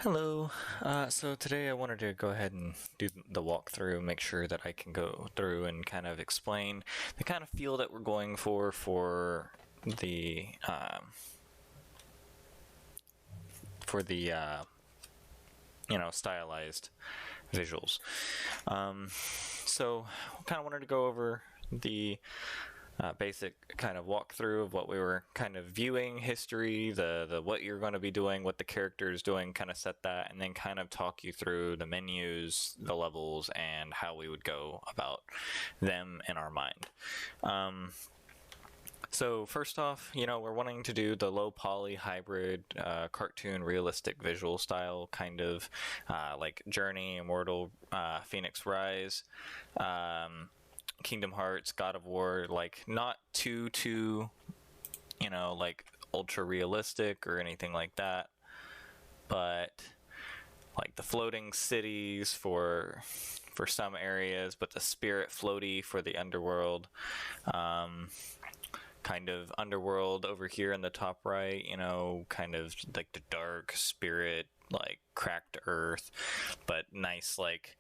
Hello. So today I wanted to go ahead and do the walkthrough, make sure that I can go through and kind of explain the kind of feel that we're going for the stylized visuals. So kind of wanted to go over the basic kind of walkthrough of what we were kind of viewing, history, the what you're going to be doing, what the character is doing, kind of set that, and then kind of talk you through the menus, the levels, and how we would go about them in our mind. So first off, we're wanting to do the low poly hybrid cartoon realistic visual style kind of like Journey, Immortal, Phoenix Rise, Kingdom Hearts, God of War, like not too like ultra realistic or anything like that, but like the floating cities for some areas, but the spirit floaty for the underworld. Kind of underworld over here in the top right, kind of like the dark spirit, like cracked earth, but nice like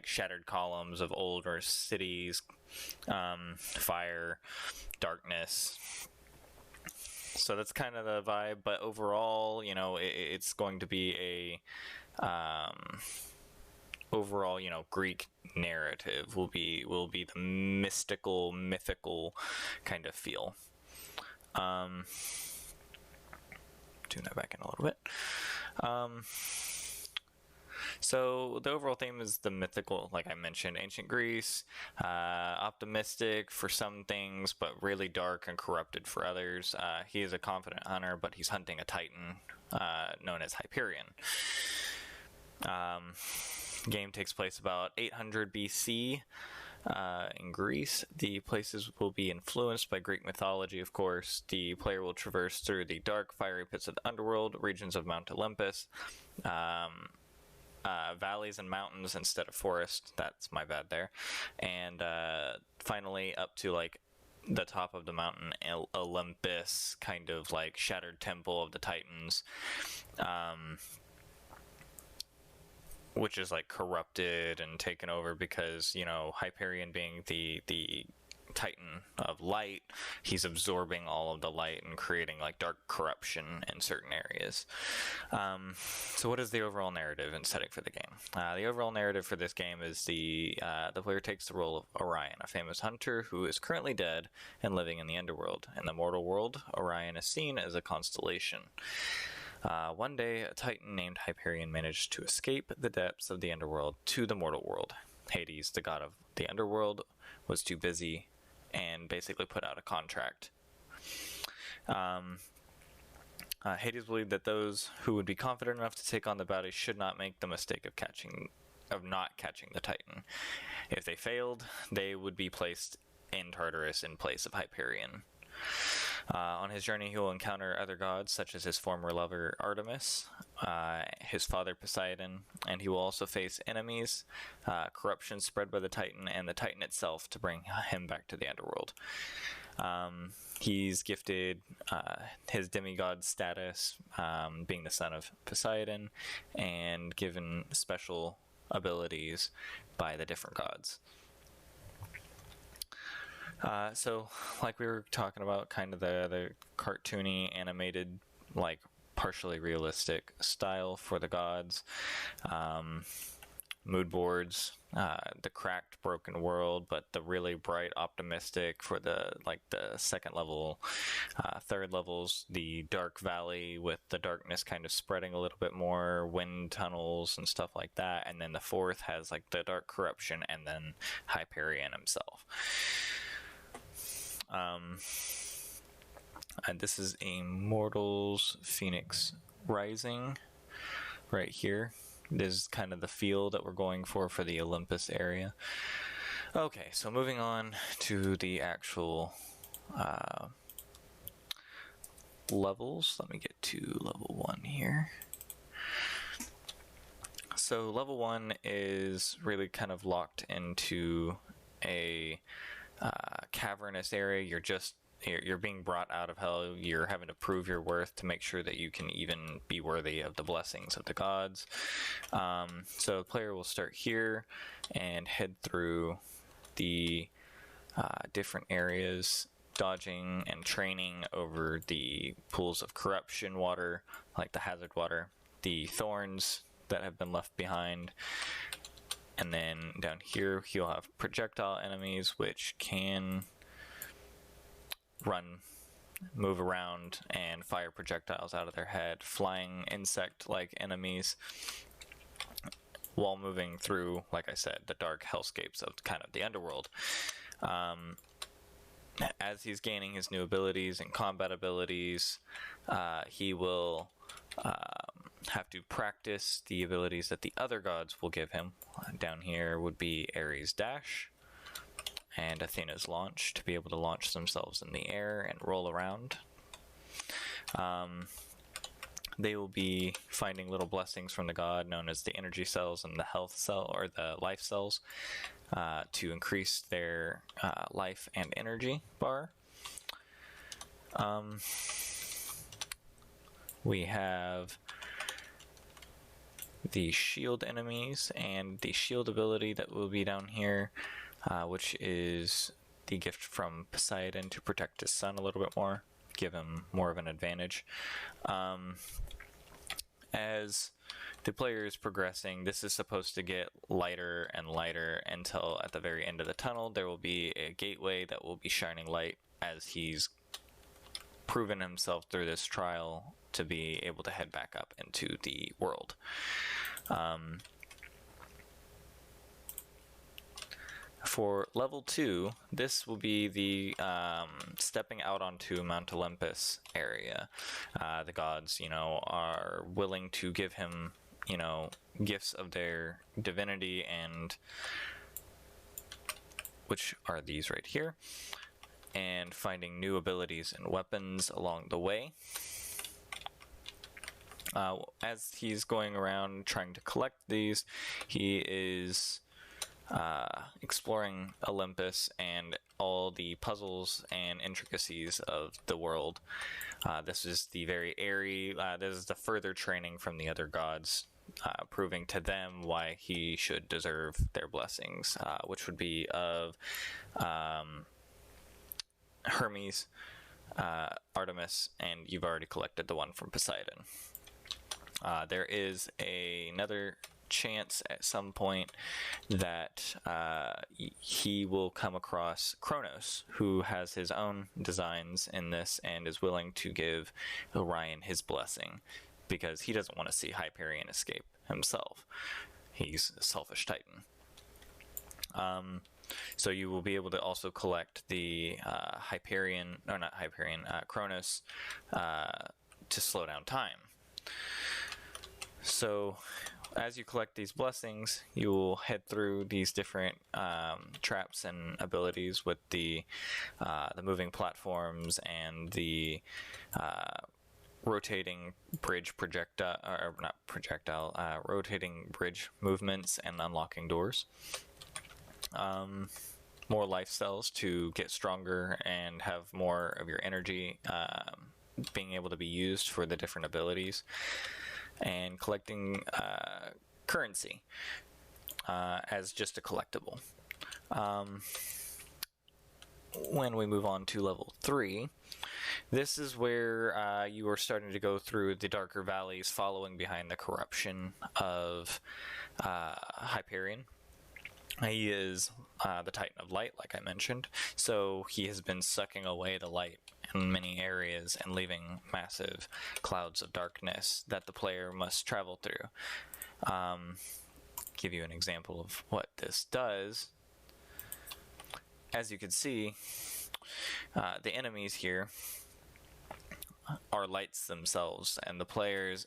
shattered columns of older cities, fire, darkness. So that's kind of the vibe, but overall, it's going to be a overall, Greek narrative will be the mythical kind of feel. Tune that back in a little bit. So the overall theme is the mythical, like I mentioned, ancient Greece, optimistic for some things, but really dark and corrupted for others. He is a confident hunter, but he's hunting a titan known as Hyperion. Game takes place about 800 BC in Greece. The places will be influenced by Greek mythology, of course. The player will traverse through the dark, fiery pits of the underworld, regions of Mount Olympus, valleys and mountains instead of forest. That's my bad there. And finally up to like the top of the mountain Olympus, kind of like shattered temple of the Titans, which is like corrupted and taken over because, Hyperion being the Titan of light, he's absorbing all of the light and creating like dark corruption in certain areas. So what is the overall narrative and setting for the game? The overall narrative for this game is the player takes the role of Orion, a famous hunter who is currently dead and living in the underworld. In the mortal world, Orion is seen as a constellation. One day, a titan named Hyperion managed to escape the depths of the underworld to the mortal world. Hades, the god of the underworld, was too busy and basically put out a contract. Hades believed that those who would be confident enough to take on the bounty should not make the mistake of not catching the titan. If they failed, they would be placed in Tartarus in place of Hyperion. On his journey, he will encounter other gods, such as his former lover Artemis, his father Poseidon, and he will also face enemies, corruption spread by the Titan, and the Titan itself to bring him back to the underworld. He's gifted his demigod status, being the son of Poseidon, and given special abilities by the different gods. So, like we were talking about, kind of the cartoony, animated, like partially realistic style for the gods, mood boards, the cracked, broken world, but the really bright, optimistic for the second level, third levels, the dark valley with the darkness kind of spreading a little bit more, wind tunnels and stuff like that, and then the fourth has like the dark corruption, and then Hyperion himself. And this is Immortals Phoenix Rising right here. This is kind of the feel that we're going for the Olympus area. Okay, so moving on to the actual levels. Let me get to level 1 here. So level 1 is really kind of locked into a cavernous area. You're just you're being brought out of hell. You're having to prove your worth to make sure that you can even be worthy of the blessings of the gods. So the player will start here and head through the different areas, dodging and training over the pools of corruption water, like the hazard water, the thorns that have been left behind. And then down here, you'll have projectile enemies, which can move around, and fire projectiles out of their head, flying insect-like enemies, while moving through, like I said, the dark hellscapes of kind of the underworld. As he's gaining his new abilities and combat abilities, he will have to practice the abilities that the other gods will give him. Down here would be Ares' dash and Athena's launch, to be able to launch themselves in the air and roll around. They will be finding little blessings from the god known as the energy cells and the health cell, or the life cells, to increase their life and energy bar. We have the shield enemies and the shield ability that will be down here, which is the gift from Poseidon to protect his son a little bit more, give him more of an advantage. As the player is progressing, this is supposed to get lighter and lighter until at the very end of the tunnel there will be a gateway that will be shining light, as he's proven himself through this trial to be able to head back up into the world. For level 2, this will be the stepping out onto Mount Olympus area. The gods, are willing to give him, gifts of their divinity, and which are these right here, and finding new abilities and weapons along the way. As he's going around trying to collect these, he is exploring Olympus and all the puzzles and intricacies of the world. This is the very airy, this is the further training from the other gods, proving to them why he should deserve their blessings, which would be of Hermes, Artemis, and you've already collected the one from Poseidon. There is another chance at some point that he will come across Kronos, who has his own designs in this and is willing to give Orion his blessing, because he doesn't want to see Hyperion escape himself. He's a selfish titan. So you will be able to also collect the Kronos to slow down time. So as you collect these blessings, you will head through these different traps and abilities with the moving platforms and the rotating bridge rotating bridge movements and unlocking doors. More life cells to get stronger and have more of your energy being able to be used for the different abilities, and collecting currency as just a collectible. When we move on to level 3, this is where you are starting to go through the darker valleys following behind the corruption of Hyperion. He is the Titan of Light, like I mentioned, so he has been sucking away the light in many areas and leaving massive clouds of darkness that the player must travel through. Give you an example of what this does. As you can see, the enemies here are lights themselves, and the players,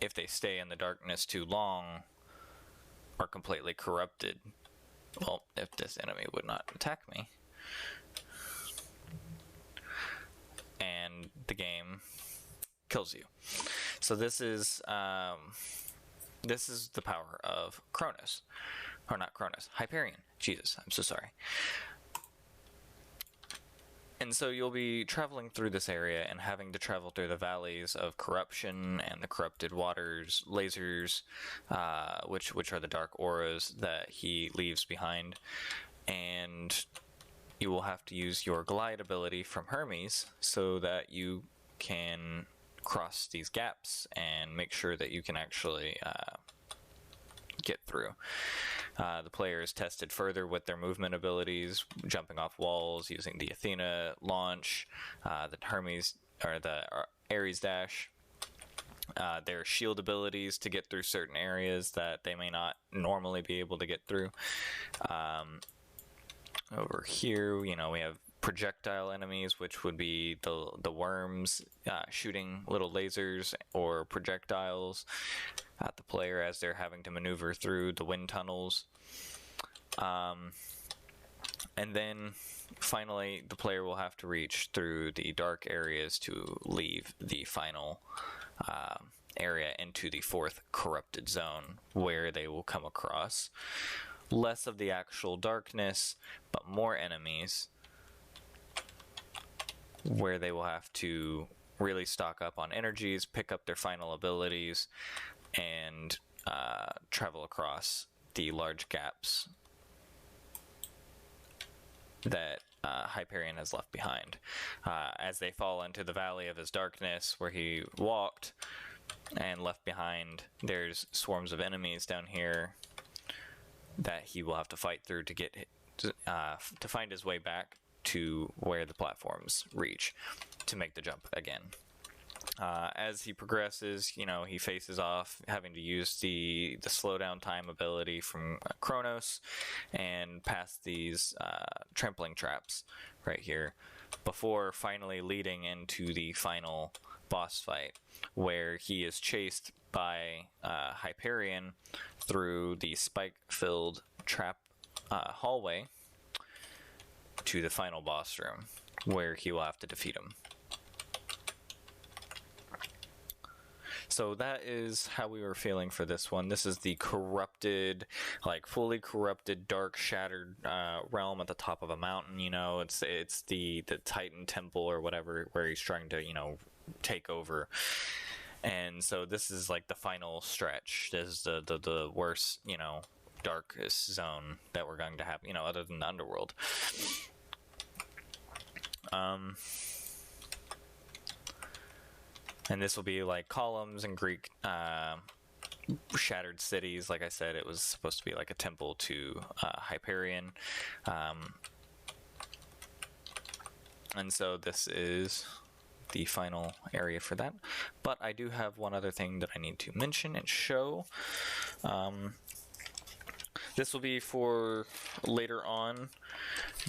if they stay in the darkness too long, are completely corrupted. Well, if this enemy would not attack me, and the game kills you. So this is the power of Kronos, or not Kronos, Hyperion. Jesus, I'm so sorry. And so you'll be traveling through this area and having to travel through the valleys of corruption and the corrupted waters, lasers, which are the dark auras that he leaves behind. And you will have to use your glide ability from Hermes so that you can cross these gaps and make sure that you can actually get through. The player is tested further with their movement abilities, jumping off walls, using the Athena launch, the Hermes or the Ares dash, their shield abilities to get through certain areas that they may not normally be able to get through. Over here, we have projectile enemies, which would be the worms shooting little lasers or projectiles at the player as they're having to maneuver through the wind tunnels. And then finally, the player will have to reach through the dark areas to leave the final area into the fourth corrupted zone, where they will come across less of the actual darkness, but more enemies, where they will have to really stock up on energies, pick up their final abilities, and travel across the large gaps that Hyperion has left behind. As they fall into the Valley of his Darkness, where he walked and left behind, there's swarms of enemies down here that he will have to fight through to get to find his way back to where the platforms reach to make the jump again. As he progresses, he faces off having to use the slowdown time ability from Kronos and pass these trampling traps right here before finally leading into the final boss fight, where he is chased by Hyperion through the spike-filled trap hallway to the final boss room, where he will have to defeat him. So that is how we were feeling for this one. This is the corrupted, fully corrupted, dark, shattered realm at the top of a mountain. It's the Titan temple or whatever, where he's trying to take over. And so this is like the final stretch. This is the worst, darkest zone that we're going to have, other than the underworld. And this will be like columns and Greek shattered cities. Like I said, it was supposed to be like a temple to Hyperion. And so this is the final area for that. But I do have one other thing that I need to mention and show. This will be for later on,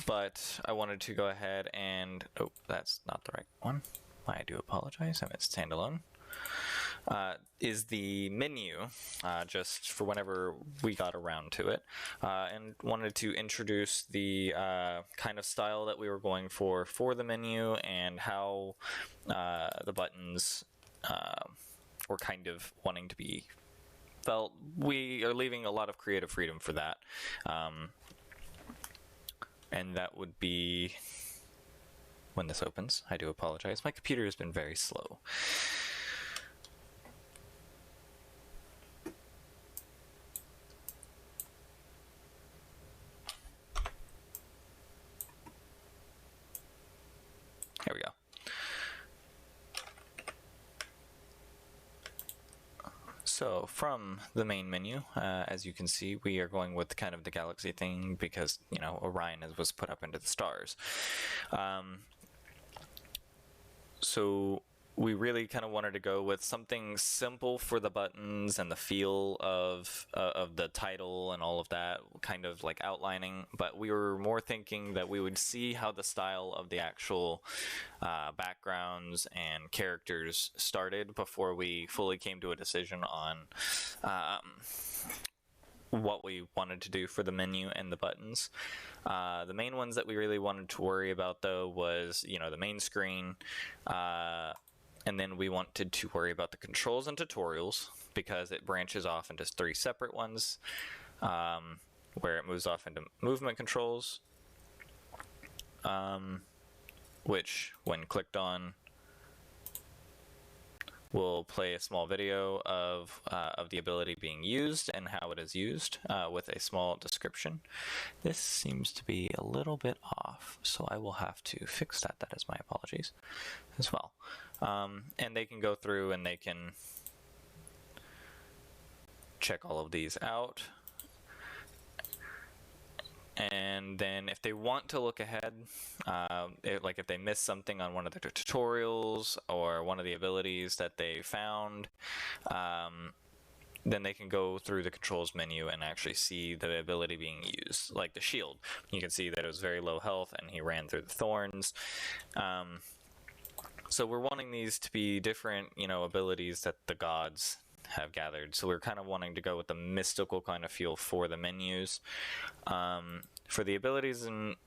but I wanted to go ahead and... Oh, that's not the right one. I do apologize. I meant standalone. Is the menu, just for whenever we got around to it, and wanted to introduce the kind of style that we were going for the menu and how the buttons were kind of wanting to be felt. We are leaving a lot of creative freedom for that, and that would be when this opens. I do apologize. My computer has been very slow. Here we go. So from the main menu, as you can see, we are going with kind of the galaxy thing because, Orion was put up into the stars. So we really kind of wanted to go with something simple for the buttons and the feel of the title and all of that, kind of like outlining, but we were more thinking that we would see how the style of the actual backgrounds and characters started before we fully came to a decision on what we wanted to do for the menu and the buttons. The main ones that we really wanted to worry about, though, was, the main screen, and then we wanted to worry about the controls and tutorials, because it branches off into 3 separate ones, where it moves off into movement controls, which when clicked on will play a small video of the ability being used and how it is used with a small description. This seems to be a little bit off, so I will have to fix that. That is my apologies as well. And they can go through and they can check all of these out. And then if they want to look ahead, like if they missed something on one of the tutorials or one of the abilities that they found, then they can go through the controls menu and actually see the ability being used, like the shield. You can see that it was very low health and he ran through the thorns. So we're wanting these to be different, abilities that the gods have gathered. So we're kind of wanting to go with the mystical kind of feel for the menus. For the abilities and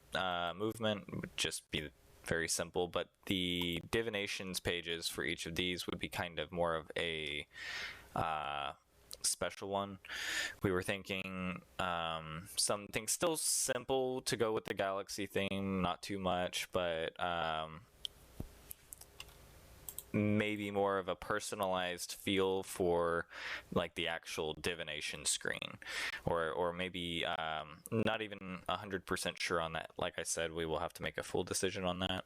movement would just be very simple, but the divinations pages for each of these would be kind of more of a special one. We were thinking something still simple to go with the galaxy theme, not too much, but maybe more of a personalized feel for like the actual divination screen, or maybe not even 100% sure on that. Like I said, we will have to make a full decision on that,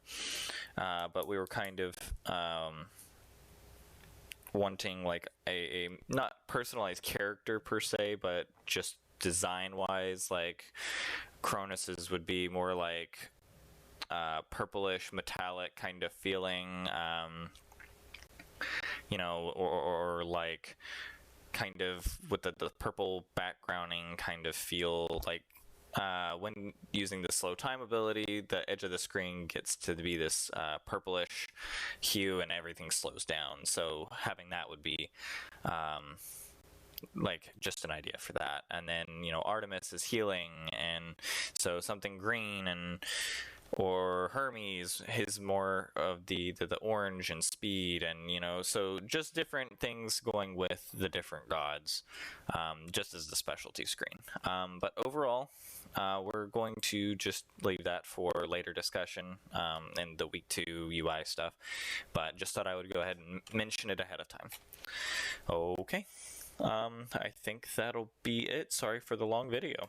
but we were kind of wanting like a not personalized character per se, but just design wise, like Cronus's would be more like purplish metallic kind of feeling, or like kind of with the purple backgrounding kind of feel, like when using the slow time ability, the edge of the screen gets to be this purplish hue and everything slows down. So having that would be like just an idea for that. And then Artemis is healing, and so something green, and or Hermes, his more of the orange and speed, and so just different things going with the different gods, just as the specialty screen. But overall, we're going to just leave that for later discussion in the week 2 UI stuff, but just thought I would go ahead and mention it ahead of time. Okay, I think that'll be it. Sorry for the long video.